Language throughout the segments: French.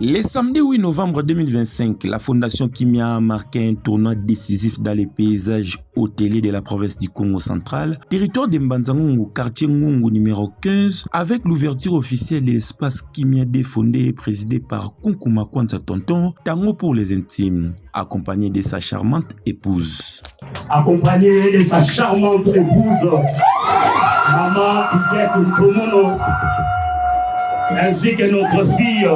Le samedi 8 novembre 2025, la Fondation Kimia a marqué un tournoi décisif dans les paysages hôteliers de la province du Congo central, territoire de Mbanza-Ngongo, quartier Ngongo numéro 15, avec l'ouverture officielle de l'espace Kimia fondé et présidé par Kunkuma Kwanza Tonton, Tango pour les intimes, accompagné de sa charmante épouse. Accompagné de sa charmante épouse, Maman Kikette Tomono, ainsi que notre fille,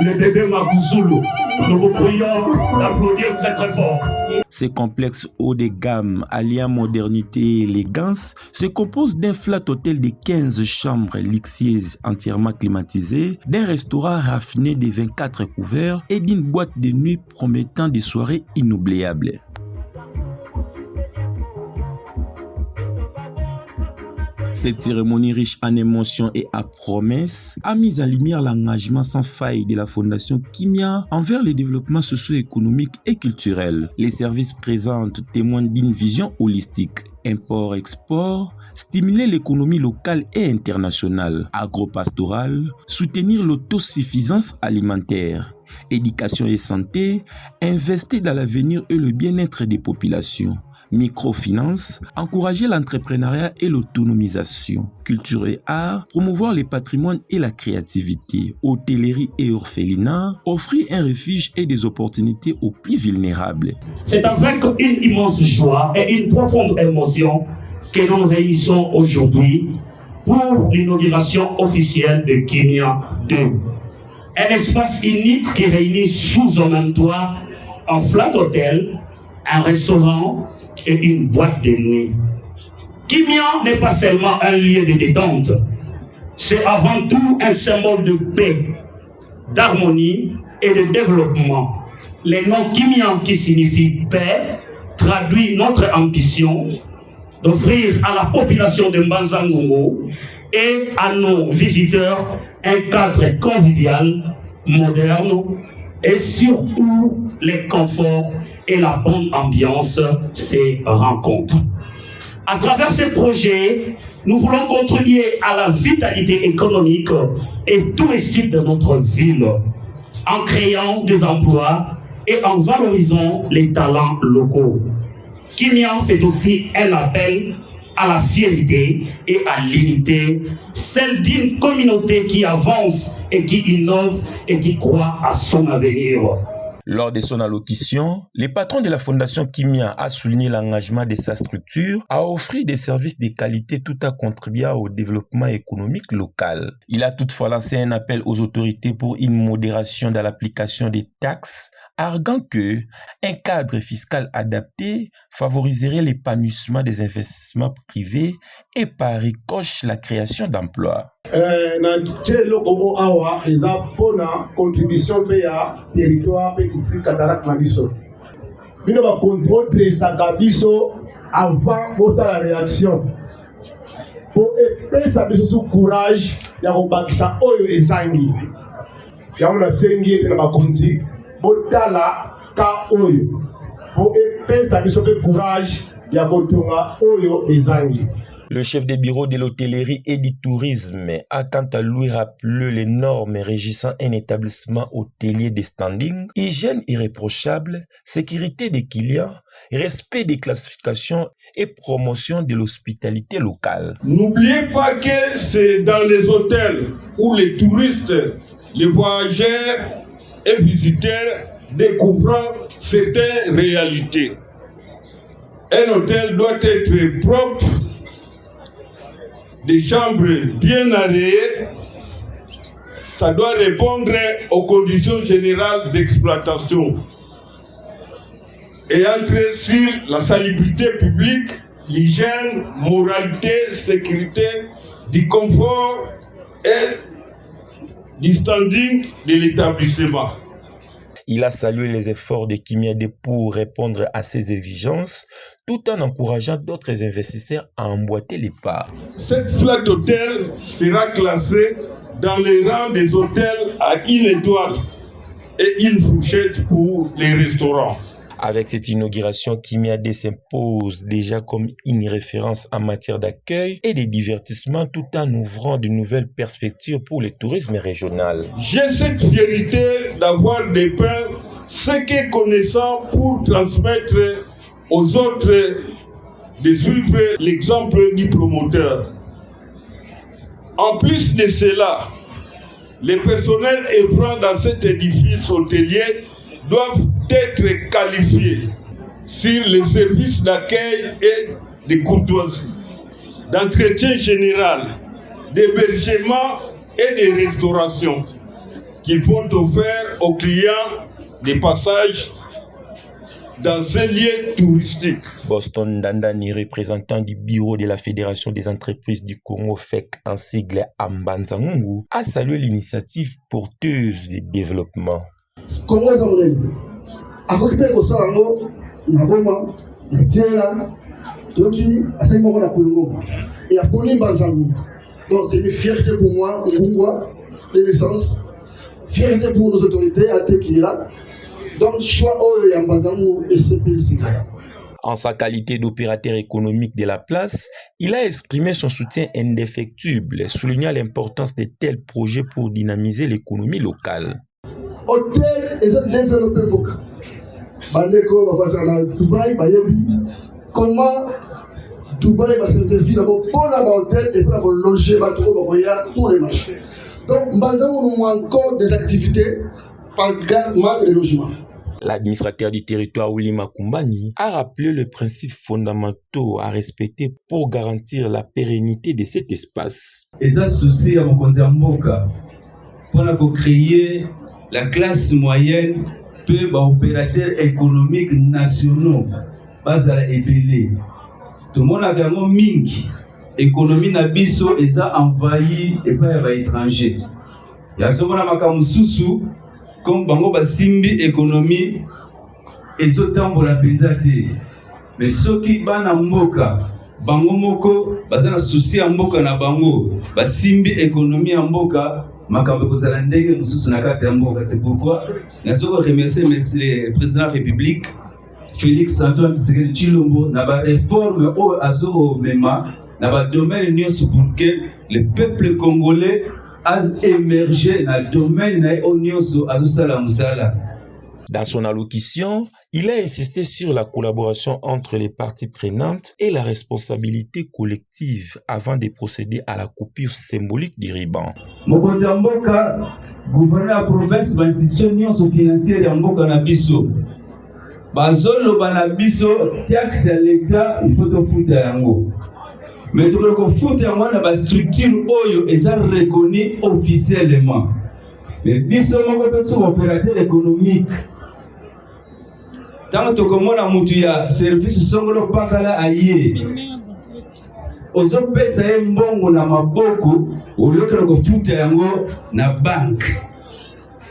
le bébé Makouzulu. Nous vous prions d'applaudir très très fort. Ces complexes haut de gamme, alliant modernité et élégance, se composent d'un flat hôtel de 15 chambres luxueuses entièrement climatisées, d'un restaurant raffiné de 24 couverts et d'une boîte de nuit promettant des soirées inoubliables. Cette cérémonie riche en émotions et en promesses a mis en lumière l'engagement sans faille de la Fondation Kimia envers le développement socio-économique et culturel. Les services présents témoignent d'une vision holistique. Import-export, stimuler l'économie locale et internationale, agro-pastorale, soutenir l'autosuffisance alimentaire, éducation et santé, investir dans l'avenir et le bien-être des populations. Microfinance, encourager l'entrepreneuriat et l'autonomisation, culture et art, promouvoir les patrimoines et la créativité, hôtellerie et orphelinat, offrir un refuge et des opportunités aux plus vulnérables. C'est avec une immense joie et une profonde émotion que nous nous réunissons aujourd'hui pour l'inauguration officielle de Kimia 2. Un espace unique qui réunit sous un même toit un flat hôtel, un restaurant et une boîte de nuit. Kimia n'est pas seulement un lieu de détente, c'est avant tout un symbole de paix, d'harmonie et de développement. Le nom Kimia, qui signifie paix, traduit notre ambition d'offrir à la population de Mbanza-Ngongo et à nos visiteurs un cadre convivial, moderne et surtout les conforts et la bonne ambiance ces rencontres. À travers ces projets, nous voulons contribuer à la vitalité économique et touristique de notre ville en créant des emplois et en valorisant les talents locaux. Kimia, c'est aussi un appel à la fierté et à l'unité, celle d'une communauté qui avance et qui innove et qui croit à son avenir. Lors de son allocution, le patron de la Fondation Kimia a souligné l'engagement de sa structure à offrir des services de qualité tout en contribuant au développement économique local. Il a toutefois lancé un appel aux autorités pour une modération dans l'application des taxes, arguant que un cadre fiscal adapté favoriserait l'épanouissement des investissements privés et par ricoche la création d'emplois. Contribution vers territoire et district Cataract Mabiso. Nous avons contribué à Biso avant la réaction. Pour épais sous courage, il y a un bakisa oyo ezangi. Il y a un sengi et un bakonzi. Botala ka oyo. Pour épais courage, il y a un oyo ezangi. Le chef de bureau de l'hôtellerie et du tourisme a quant à lui rappelé les normes régissant un établissement hôtelier de standing, hygiène irréprochable, sécurité des clients, respect des classifications et promotion de l'hospitalité locale. N'oubliez pas que c'est dans les hôtels où les touristes, les voyageurs et visiteurs découvrent certaines réalités. Un hôtel doit être propre, des chambres bien aérées, ça doit répondre aux conditions générales d'exploitation et entrer sur la salubrité publique, l'hygiène, moralité, sécurité, du confort et du standing de l'établissement. Il a salué les efforts de Kimia pour répondre à ces exigences, tout en encourageant d'autres investisseurs à emboîter les pas. Cette flat hôtel sera classée dans les rangs des hôtels à 1 étoile et 1 fourchette pour les restaurants. Avec cette inauguration, Kimia Day s'impose déjà comme une référence en matière d'accueil et de divertissement tout en ouvrant de nouvelles perspectives pour le tourisme régional. J'ai cette fierté d'avoir dépeint ce qui est connaissant pour transmettre aux autres de suivre l'exemple du promoteur. En plus de cela, les personnels œuvrant dans cet édifice hôtelier doivent être qualifiés sur les services d'accueil et de courtoisie, d'entretien général, d'hébergement et de restauration qu'ils vont offrir aux clients des passages dans ces lieux touristiques. Boston Dandani, représentant du bureau de la Fédération des entreprises du Congo FEC en sigle Ambanzangungu, a salué l'initiative porteuse de développement. Congo est en ligne. À côté de ça, Nagoma, Nzela, Toki, Asaïmo, Nakolongo. Et à Poni Mbanzangungu. Donc c'est une fierté pour moi, Ngungwa, de naissance. Fierté pour nos autorités, à Tekila. Donc, choix Yambazangu et CPLC. En sa qualité d'opérateur économique de la place, il a exprimé son soutien indéfectible, soulignant l'importance de tels projets pour dynamiser l'économie locale. Hôtel et autres développés locaux. Bandeko va faire Dubaï, Bayebi. Comment Dubaï va s'investir d'abord pour l'hôtel et pour loger pour les marchés. Donc, Mbazangu nous encore des activités par le manque de logement. L'administrateur du territoire Oulima Kumbani a rappelé les principes fondamentaux à respecter pour garantir la pérennité de cet espace. Et ça, souci à mon Mboka pour créer la classe moyenne peu opérateurs économiques nationaux basés à l'ébélé. Tout le monde a vraiment mingi. Économie nabiso et ça envahi et pas à l'étranger. Il y a ce qu'on a makamususu. Comme bango basimbi économie et zo tambola penzate mais soki bana mboka bango moko bazana souci ya mboka na bango basimbi économie ya mboka makambo kozala ndenge mususu na kati ya mboka. C'est pourquoi nasoko remercier le président de la République Félix Antoine Tshisekedi Tshilombo na ba réforme o azo mema na ba domaine nyonso pour que le peuple congolais a émergé dans le domaine de. Dans son allocution, il a insisté sur la collaboration entre les parties prenantes et la responsabilité collective avant de procéder à la coupure symbolique du ruban. Mokonzi ya mboka, gouverneur de province, l'institution financière ya mboka na biso. Bazolo bana biso, taxe à l'État, il faut te foutre yango. Mais tout le foot est la structure oyo est reconnue officiellement. Mais biso moko peso opérateur économique. Tant que komona mutu ya service songolo pakala aye. Ozo pesa mbongo na maboko olioka ko foot yango na banque.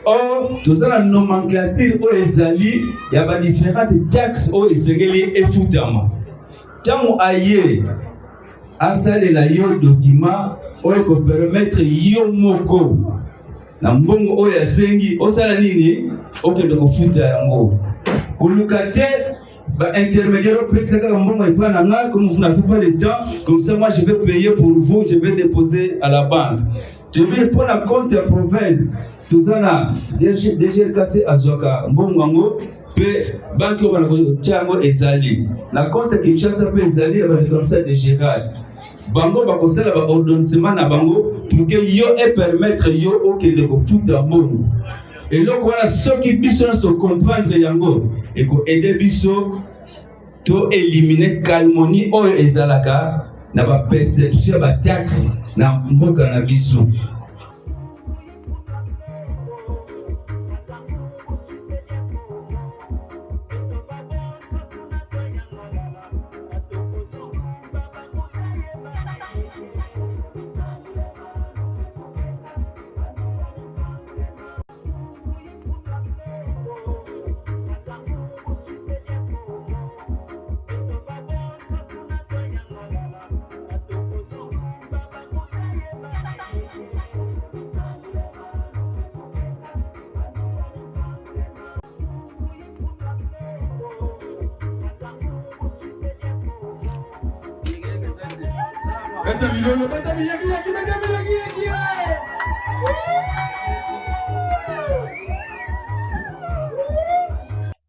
Or, tous la nomenclature o ezali ya ba différentes taxes o esengeli efutama. Tant aye asalela yo document oyo ko permettre yo moko na mbongo oyo asengi osala nini okende kofuta yango kolukate ba intermédiaire pesa ka mbongo ipa na nga comme vous n'avez pas le temps comme ça moi je vais payer pour vous, je vais déposer à la banque. Je vais prendre la compte de la province tozana DG cassé azoka mbongo ngo pe banque bana ko tiango ezali na compte Kinshasa pe ezali ba comme ça de Gérald bango bakosala ba ordonnement na bango pour que yo et permettre yo okende ko futa mbongo et là quoi ceux qui biso na se comprendre yango et ko aider biso to éliminer calmonie o ezalaka na ba perception ba taxe na mboka na biso.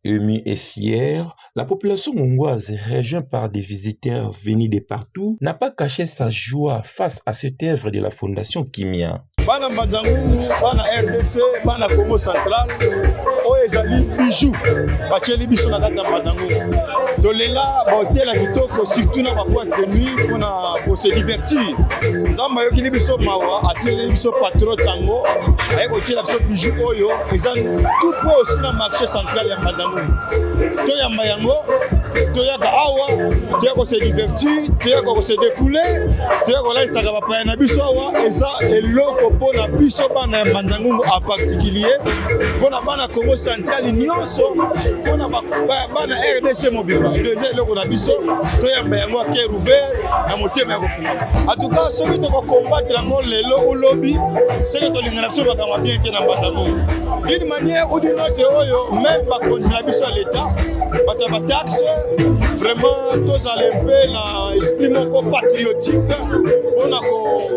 Émue et fière, la population mongoise, rejointe par des visiteurs venus de partout, n'a pas caché sa joie face à cette œuvre de la Fondation Kimia. Bana Mbanzangungu, bana RDC, bana Congo Central, ezali bijou, bacheli biso na kata Mbanzangungu. Tolela ba la kitoko surtout na ba boîte de nuit pour se divertir. Nzamba yokili biso mawa, atili biso patron tango, ayeko tila biso bijou oyo, ezan tout point aussi na marché central ya Mbanzangungu. Toyamba yango, toyaka awa, toyako se divertir, toyako se défouler, toyako la isaka ba pa na biso awa, eza eloko pona biso bana ya Mbanzangungu en particulier, pona bana Congo Central nyonso, pona bana RDC mobile. Deuxième eloko na biso, toyamba yango a cœur ouvert na motema ya kofunga. En tout cas, soki to combattre yango lelo ou lobby, c'est que to lingana biso bakama bien te na Mbanzangungu. D'une manière ou d'une autre oyo, même ba contre biso à l'état, bata ba taxe, vraiment tous alempe na esprit moko patriotique, pona ko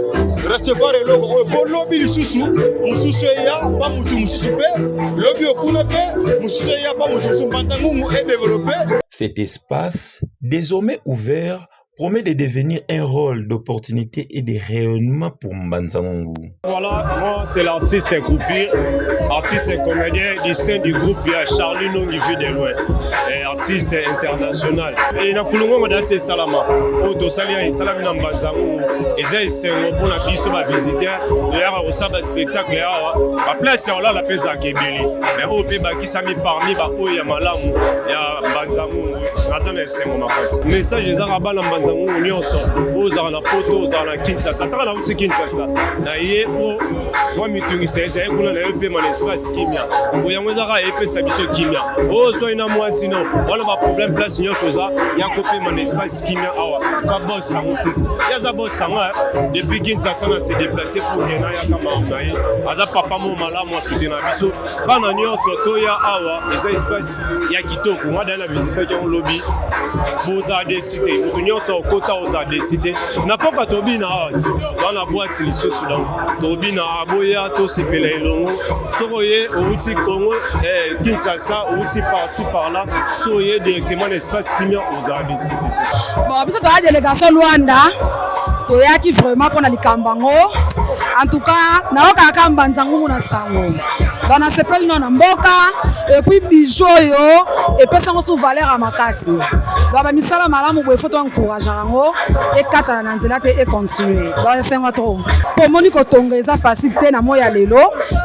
recevoir eloko oyo bo lobby lisusu, mususu ya ba mutu mususu pe, lobby okuna pe, mususu ya ba mutu mususu Mbanzangungu est développé. Cet espace, désormais ouvert, promet de devenir un rôle d'opportunité et de rayonnement pour Mbanzangungu. Voilà, moi c'est l'artiste Koupir, artiste et comédien du sein du groupe Charlie Nongi vu de loin, artiste international. Et na kulungo madase salama, oto salia et salam na Mbanzangungu, et c'est pour la biso ba visiteur, d'ailleurs au sabbat spectacle là, la place là la pesa kebeli, mais au peba qui s'ami parmi ba oya malamu ya Mbanzangungu, nazana sengo makasi. Message ezara bana Mbanzangungu nyonso ozala na poto ozala na Kinshasa taka na uti Kinshasa na ye po moi mitungisa eza ekuna na yope mon espace Kimia oyango ezaka epesa biso Kimia ozo ina mwasi no wana ba problème place nyonso za ya kope mon espace Kimia awa ba boss sango yaza boss sango depuis Kinshasa na se déplacer pour kena ya kama naye aza papa mo malamu asute na biso bana nyonso to ya awa eza espace ya kitoko moi dans la visite qui on lobby boza de cité mutu nyonso kota oza décidé na poka tobina ati bana boîte lisusu donc tobina aboya to sepela elongo sokoye outi Congo Kinshasa outi par-ci par-là sokoye directement l'espace Kimia oza décidé bon biso to la délégation Luanda toyaki vraiment pona likambango en tout cas na okaka Mbanzangungu na sango dans na sepeli na mboka et puis bijoyo et personne sous valeur à makasi donc ba misala malamu bo faut encourager yango et katana na nzela te et continuer donc c'est moi trop pour moni ko tongeza facilité na moya lelo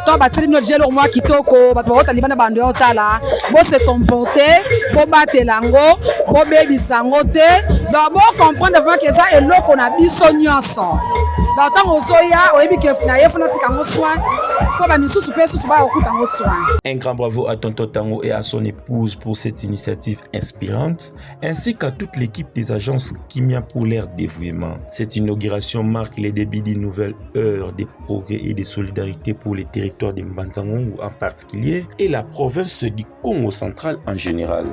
to bateli no jelo moi kitoko bato ba talibana bando ya otala bo se comporter bo batelango bo bebisango te donc bo comprendre vraiment que ça eloko na biso nyonso donc tant osoya oyebi ke na yefuna tikango soin ko ba misusu pe susu ba okutango soin. Un grand bravo à Tonton Tango et à son épouse pour cette initiative inspirante, ainsi qu'à toute l'équipe des agences Kimia pour leur dévouement. Cette inauguration marque le début d'une nouvelle heure de progrès et de solidarité pour les territoires de Mbanzangungu en particulier et la province du Congo central en général.